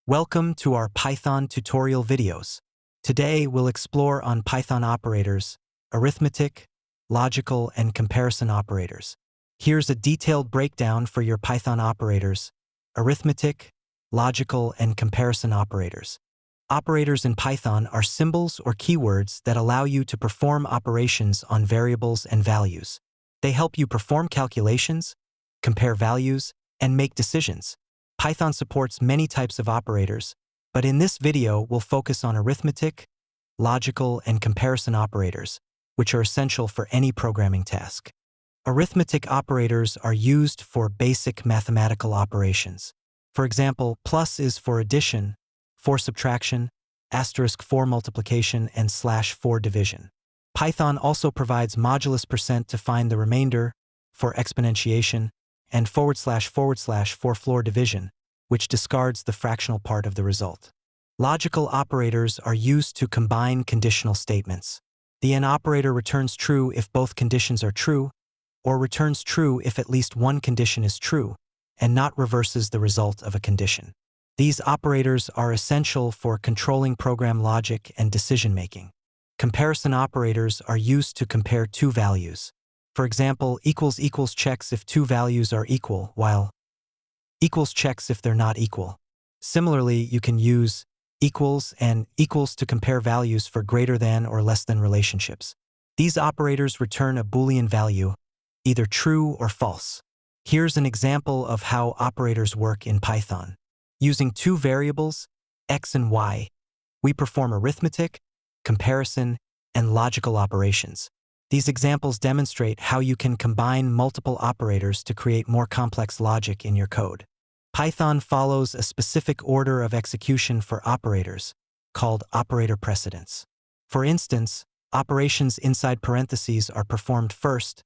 Welcome to our Python tutorial videos. Today we'll explore on Python operators, arithmetic, logical, and comparison operators. Here's a detailed breakdown for your Python operators, arithmetic, logical, and comparison operators. Operators in Python are symbols or keywords that allow you to perform operations on variables and values. They help you perform calculations, compare values, and make decisions. Python supports many types of operators, but in this video we'll focus on arithmetic, logical, and comparison operators, which are essential for any programming task. Arithmetic operators are used for basic mathematical operations. For example, plus is for addition, for subtraction, asterisk for multiplication, and slash for division. Python also provides modulus % to find the remainder, for exponentiation, and // for floor division, which discards the fractional part of the result. Logical operators are used to combine conditional statements. The AND operator returns true if both conditions are true, or returns true if at least one condition is true, and not reverses the result of a condition. These operators are essential for controlling program logic and decision-making. Comparison operators are used to compare two values. For example, == checks if two values are equal, while equals checks if they're not equal. Similarly, you can use equals and equals to compare values for greater than or less than relationships. These operators return a Boolean value, either true or false. Here's an example of how operators work in Python. Using two variables, x and y, we perform arithmetic, comparison, and logical operations. These examples demonstrate how you can combine multiple operators to create more complex logic in your code. Python follows a specific order of execution for operators, called operator precedence. For instance, operations inside parentheses are performed first,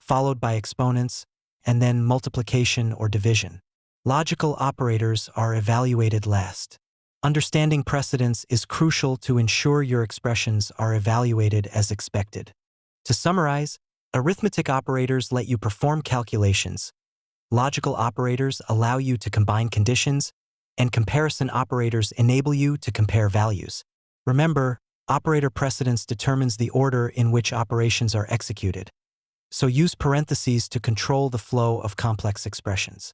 followed by exponents, and then multiplication or division. Logical operators are evaluated last. Understanding precedence is crucial to ensure your expressions are evaluated as expected. To summarize, arithmetic operators let you perform calculations, logical operators allow you to combine conditions, and comparison operators enable you to compare values. Remember, operator precedence determines the order in which operations are executed, so use parentheses to control the flow of complex expressions.